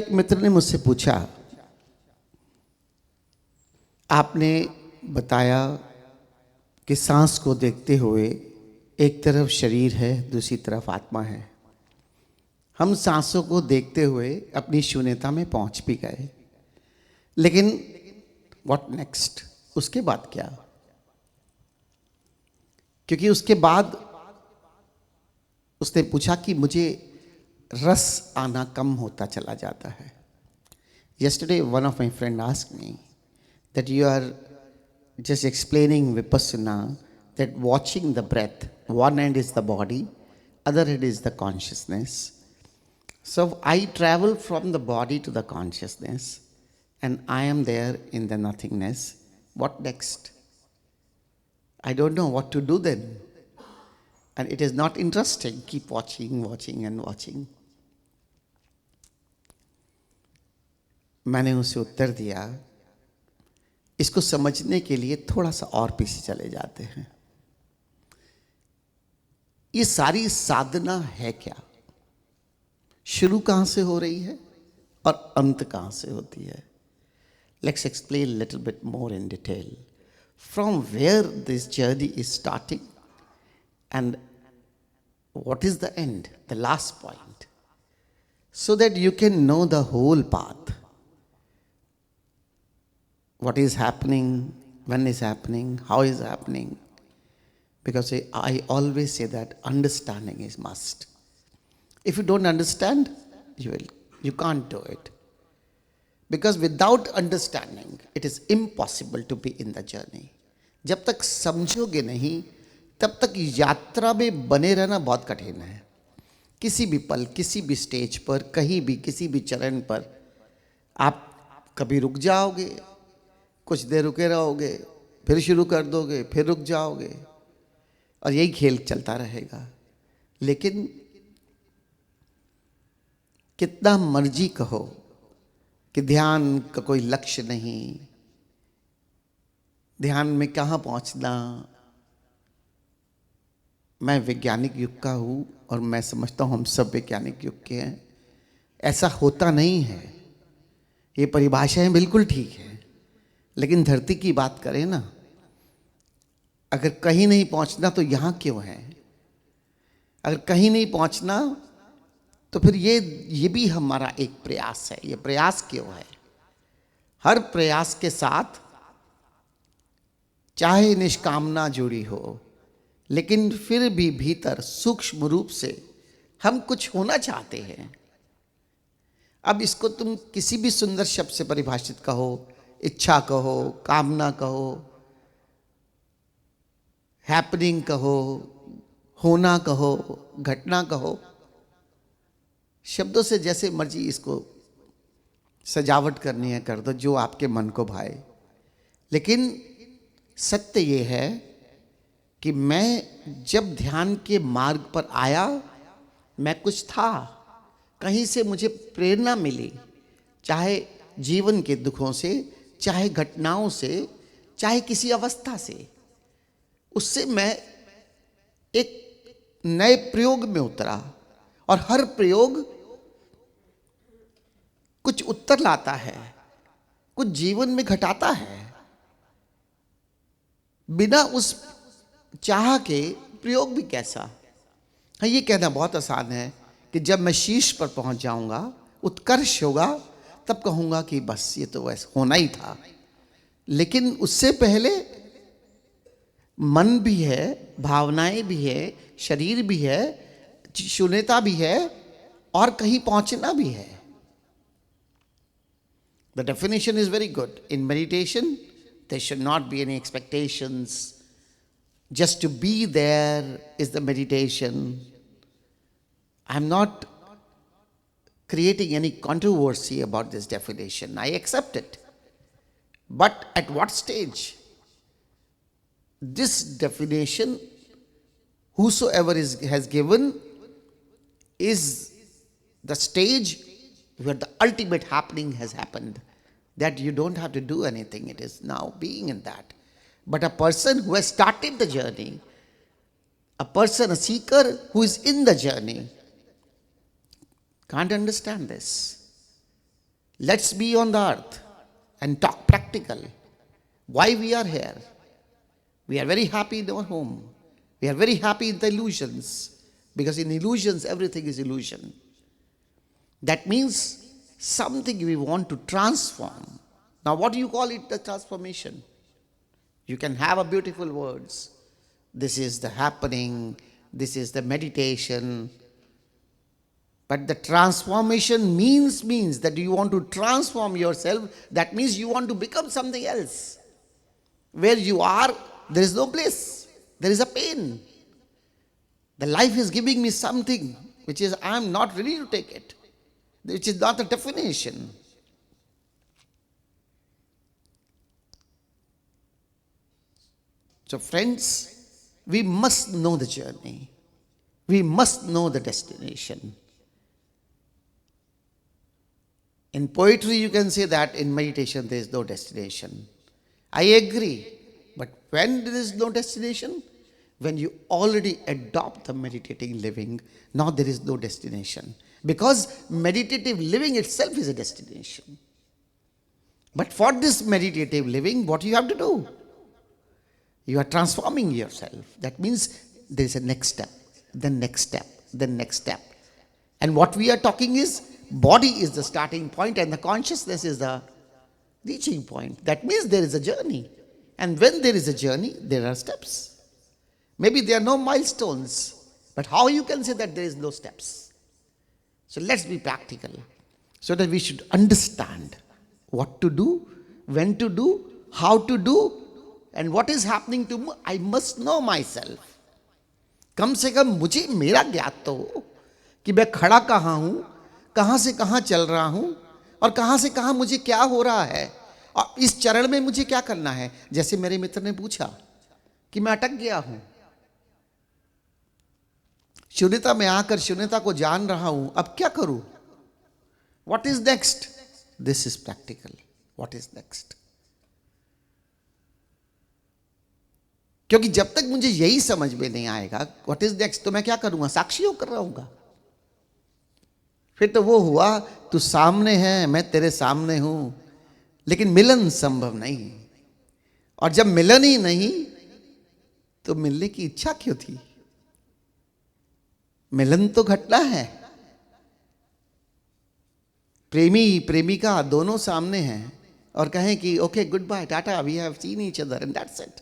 एक मित्र ने मुझसे पूछा, आपने बताया कि सांस को देखते हुए एक तरफ शरीर है, दूसरी तरफ आत्मा है। हम सांसों को देखते हुए अपनी शून्यता में पहुंच भी गए, लेकिन व्हाट नेक्स्ट? उसके बाद क्या? क्योंकि उसके बाद उसने पूछा कि मुझे रस आना कम होता चला जाता है। Yesterday, one of my friend asked me that you are just explaining vipassana, that watching the breath, one end is the body, other end is the consciousness. So I travel from the body to the consciousness, and I am there in the nothingness. What next? I don't know what to do then. And it is not interesting. Keep watching, watching and watching. मैंने उसे उत्तर दिया, इसको समझने के लिए थोड़ा सा और पीछे चले जाते हैं। ये सारी साधना है क्या? शुरू कहां से हो रही है और अंत कहां से होती है? Let's explain a little bit more in detail. From where this journey is starting and what is the end, the last point, so that you can know the whole path. What is happening, when is happening, how is happening. Because I always say that understanding is must. If you don't understand, you can't do it. Because without understanding, it is impossible to be in the journey. जब तक समझोगे नहीं, तब तक यात्रा में बने रहना बहुत कठिन है। किसी भी पल, किसी भी स्टेज पर, कहीं भी, किसी भी चरण पर आप कभी रुक जाओगे, कुछ देर रुके रहोगे, फिर शुरू कर दोगे, फिर रुक जाओगे, और यही खेल चलता रहेगा। लेकिन कितना मर्जी कहो कि ध्यान का कोई लक्ष्य नहीं, ध्यान में कहाँ पहुंचना। मैं वैज्ञानिक युग का हूं और मैं समझता हूं हम सब वैज्ञानिक युग के हैं। ऐसा होता नहीं है। ये परिभाषाएं बिल्कुल ठीक है, लेकिन धरती की बात करें ना, अगर कहीं नहीं पहुंचना तो यहां क्यों है? अगर कहीं नहीं पहुंचना तो फिर ये भी हमारा एक प्रयास है। ये प्रयास क्यों है? हर प्रयास के साथ चाहे निष्कामना जुड़ी हो, लेकिन फिर भी भीतर सूक्ष्म रूप से हम कुछ होना चाहते हैं। अब इसको तुम किसी भी सुंदर शब्द से परिभाषित कहो, इच्छा कहो, कामना कहो, हैपनिंग कहो, होना कहो, घटना कहो, शब्दों से जैसे मर्जी इसको सजावट करनी है कर दो, जो आपके मन को भाए। लेकिन सत्य ये है कि मैं जब ध्यान के मार्ग पर आया, मैं कुछ था, कहीं से मुझे प्रेरणा मिली, चाहे जीवन के दुखों से, चाहे घटनाओं से, चाहे किसी अवस्था से। उससे मैं एक नए प्रयोग में उतरा, और हर प्रयोग कुछ उत्तर लाता है, कुछ जीवन में घटाता है। बिना उस चाह के प्रयोग भी कैसा? हाँ, ये कहना बहुत आसान है कि जब मैं शीर्ष पर पहुंच जाऊंगा, उत्कर्ष होगा, तब कहूंगा कि बस ये तो वैसे होना ही था। लेकिन उससे पहले मन भी है, भावनाएं भी है, शरीर भी है, शून्यता भी है, और कहीं पहुंचना भी है। The definition is very good. In meditation, there should not be any expectations. Just to be there is the meditation. I'm not creating any controversy about this definition. I accept it. But at what stage? This definition, whosoever has given, is the stage where the ultimate happening has happened. That you don't have to do anything. It is now being in that. But a person who has started the journey, a person, a seeker who is in the journey, can't understand this. Let's be on the earth and talk practical. Why we are here? We are very happy in our home. We are very happy in the illusions. Because in illusions, everything is illusion. That means something we want to transform. Now, what do you call it, the transformation? You can have a beautiful words. This is the happening. This is the meditation. But the transformation means that you want to transform yourself. That means you want to become something else. Where you are, there is no bliss. There is a pain. The life is giving me something which is I am not ready to take it. Which is not the definition. So friends, we must know the journey. We must know the destination. In poetry you can say that, in meditation there is no destination. I agree. But when there is no destination? When you already adopt the meditating living, now there is no destination. Because meditative living itself is a destination. But for this meditative living, what you have to do? You are transforming yourself. That means there is a next step, the next step, the next step. And what we are talking is, body is the starting point and the consciousness is the reaching point. That means there is a journey. And when there is a journey, there are steps. Maybe there are no milestones. But how you can say that there is no steps? So let's be practical. So that we should understand what to do, when to do, how to do, and what is happening to me. I must know myself. कम से कम मुझे मेरा ज्ञात तो हो कि मैं खड़ा कहाँ हूँ, कहाँ से कहाँ चल रहा हूँ और कहाँ से कहाँ मुझे क्या हो रहा है और इस चरण में मुझे क्या करना है. जैसे मेरे मित्र ने पूछा कि मैं अटक गया हूँ, शून्यता में आकर शून्यता को जान रहा हूं, अब क्या करूं? What is next? This is practical. What is next? क्योंकि जब तक मुझे यही समझ में नहीं आएगा what is next, तो मैं क्या करूंगा? साक्षी होकर रहूंगा. फिर तो वो हुआ, तू सामने है, मैं तेरे सामने हूं, लेकिन मिलन संभव नहीं. और जब मिलन ही नहीं तो मिलने की इच्छा क्यों थी? मिलन तो घटना है. प्रेमी प्रेमिका दोनों सामने हैं और कहें कि okay good bye tata, we have seen each other and that's it.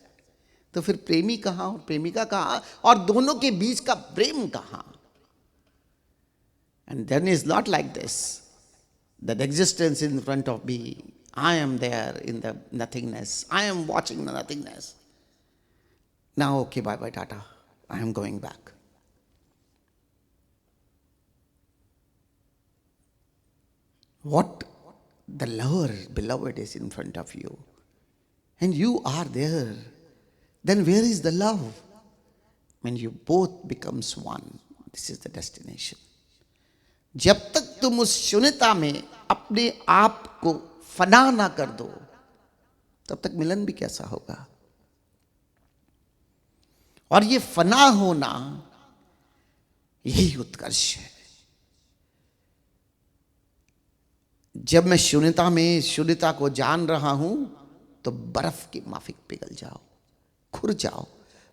तो फिर प्रेमी कहाँ और प्रेमिका कहाँ और दोनों के बीच का प्रेम कहाँ? And then is not like this that existence in front of me. I am there in the nothingness. I am watching the nothingness. Now okay bye bye tata, I am going back. What the lover, beloved, is in front of you, and you are there, then where is the love? When you both becomes one, this is the destination. जब तक तुम उस शून्यता में अपने आप को फना ना कर दो, तब तक मिलन भी कैसा होगा? और ये फना होना यही उत्कर्ष है. जब मैं शून्यता में शून्यता को जान रहा हूं तो बर्फ की माफिक पिघल जाओ, खुर जाओ.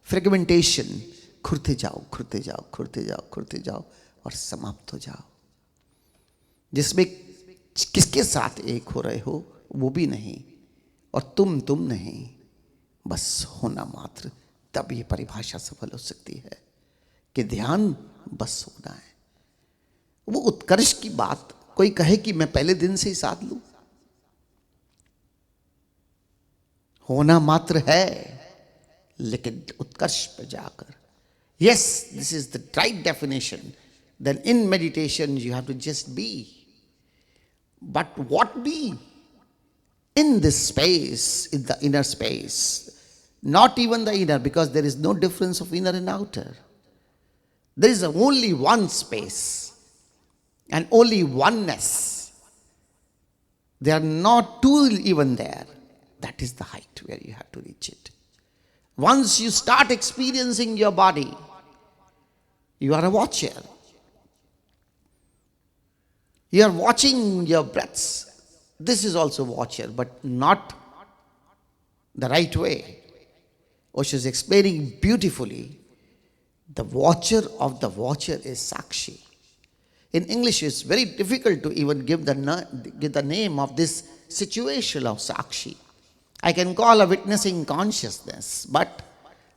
फ्रेगमेंटेशन, खुरते जाओ खुरते जाओ खुरते जाओ खुरते जाओ और समाप्त हो जाओ. जिसमें किसके साथ एक हो रहे हो वो भी नहीं और तुम नहीं, बस होना मात्र. तब ये परिभाषा सफल हो सकती है कि ध्यान बस होना है. वो उत्कर्ष की बात कोई कहे कि मैं पहले दिन से ही साथ लूं, होना मात्र है लेकिन उत्कर्ष पर जाकर. Yes, this is the right definition. Then in meditation you have to just be. But what be? In this space, in the inner space, not even the inner, because there is no difference of inner and outer. There is only one space and only oneness. There are not two even there. That is the height where you have to reach it. Once you start experiencing your body, you are a watcher. You are watching your breaths. This is also watcher, but not the right way. Osho is explaining beautifully. The watcher of the watcher is Sakshi. In English, it's very difficult to even give the name of this situation of Sakshi. I can call a witnessing consciousness, but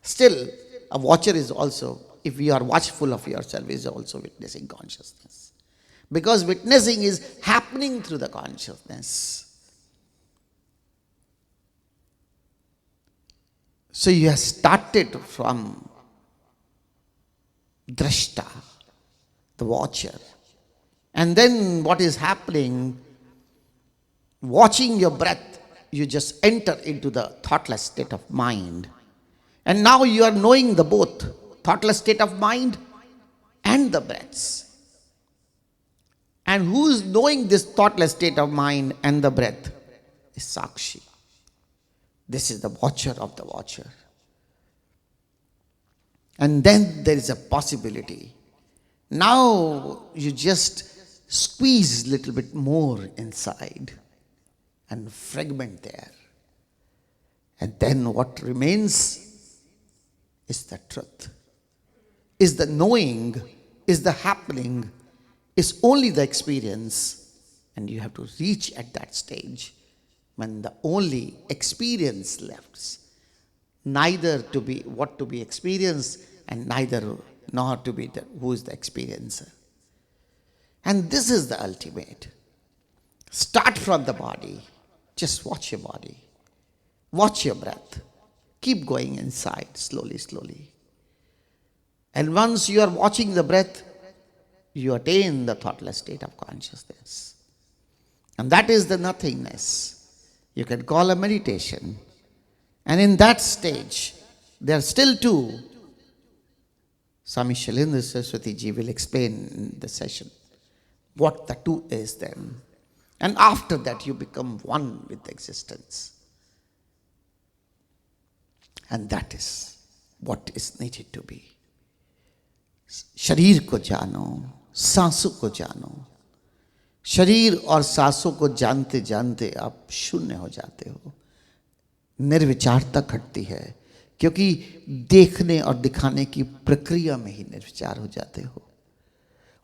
still, a watcher is also, if you are watchful of yourself, is also witnessing consciousness. Because witnessing is happening through the consciousness. So you have started from Drashta, the watcher. And then what is happening, watching your breath, you just enter into the thoughtless state of mind. And now you are knowing the both thoughtless state of mind and the breaths. And who is knowing this thoughtless state of mind and the breath? Is Sakshi. This is the watcher of the watcher. And then there is a possibility. Now you just squeeze a little bit more inside and fragment there. And then what remains is the truth, is the knowing, is the happening, is only the experience. And you have to reach at that stage when the only experience left, neither to be what to be experienced and neither nor to be who is the experiencer. And this is the ultimate. Start from the body. Just watch your body. Watch your breath. Keep going inside slowly, slowly. And once you are watching the breath, you attain the thoughtless state of consciousness. And that is the nothingness. You can call a meditation. And in that stage, there are still two. Swami Shailendra Saraswati Ji will explain in the session what the two is then. And after that, you become one with existence. And that is what is needed to be. शरीर को जानो, सांसों को जानो. शरीर और सांसों को जानते जानते आप शून्य हो जाते हो. निर्विचारता घटती है, क्योंकि देखने और दिखाने की प्रक्रिया में ही निर्विचार हो जाते हो.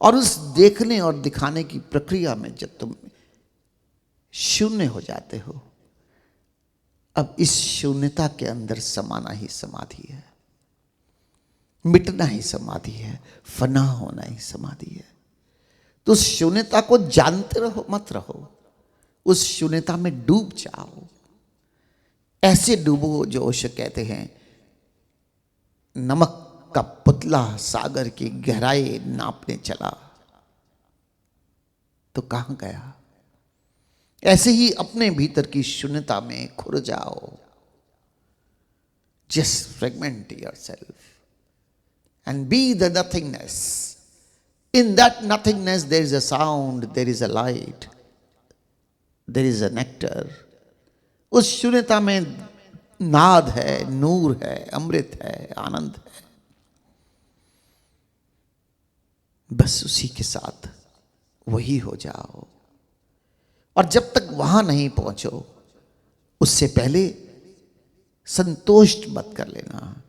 और उस देखने और दिखाने की प्रक्रिया में जब तुम शून्य हो जाते हो, अब इस शून्यता के अंदर समाना ही समाधि है. मिटना ही समाधि है. फना होना ही समाधि है. तो उस शून्यता को जानते रहो, मत रहो. उस शून्यता में डूब जाओ. ऐसे डूबो जो ओशो कहते हैं, नमक का पुतला सागर की गहराई नापने चला तो कहां गया. ऐसे ही अपने भीतर की शून्यता में खुर जाओ. Just fragment yourself and be the nothingness. In that nothingness there is a sound, there is a light, there is a nectar. उस शून्यता में नाद है, नूर है, अमृत है, आनंद है. बस उसी के साथ वही हो जाओ. और जब तक वहां नहीं पहुंचो, उससे पहले संतोष मत कर लेना.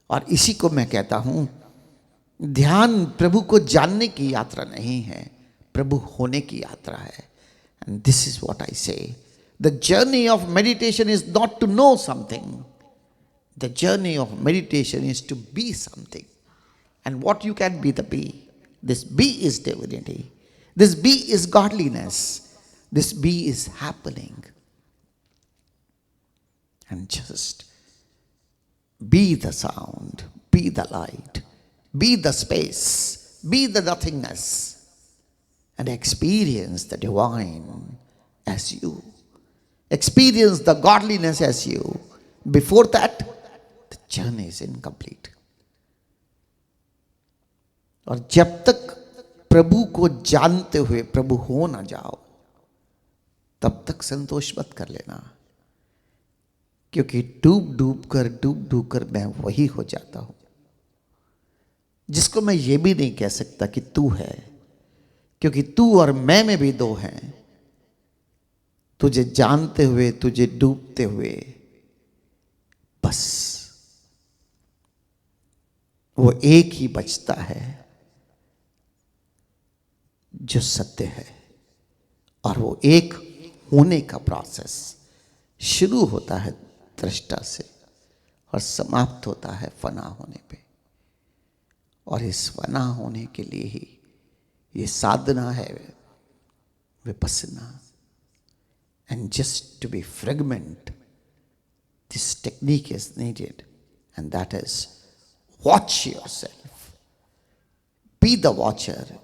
और इसी को मैं कहता हूं, ध्यान प्रभु को जानने की यात्रा नहीं है, प्रभु होने की यात्रा है. And this is what I say. The journey of meditation is not to know something. The journey of meditation is to be something. And what you can be the be. This be is divinity. This be is godliness. This be is happening. And just be the sound, be the light, be the space, be the nothingness, and experience the divine as you. Experience the godliness as you. Before that, the journey is incomplete. और जब तक प्रभु को जानते हुए प्रभु हो ना जाओ, तब तक संतोष मत कर लेना. क्योंकि डूब डूब कर मैं वही हो जाता हूं जिसको मैं ये भी नहीं कह सकता कि तू है. क्योंकि तू और मैं में भी दो हैं. तुझे जानते हुए, तुझे डूबते हुए, बस वो एक ही बचता है जो सत्य है। और वो एक होने का प्रोसेस शुरू होता है दृष्टा से और समाप्त होता है फना होने पे। और इस फना होने के लिए ही ये साधना है, Vipassana. And just to be fragment, this technique is needed, and that is watch yourself. Be the watcher.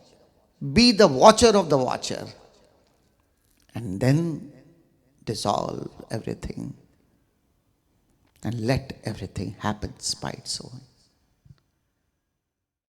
Be the watcher of the watcher. And then dissolve everything and let everything happen by its own.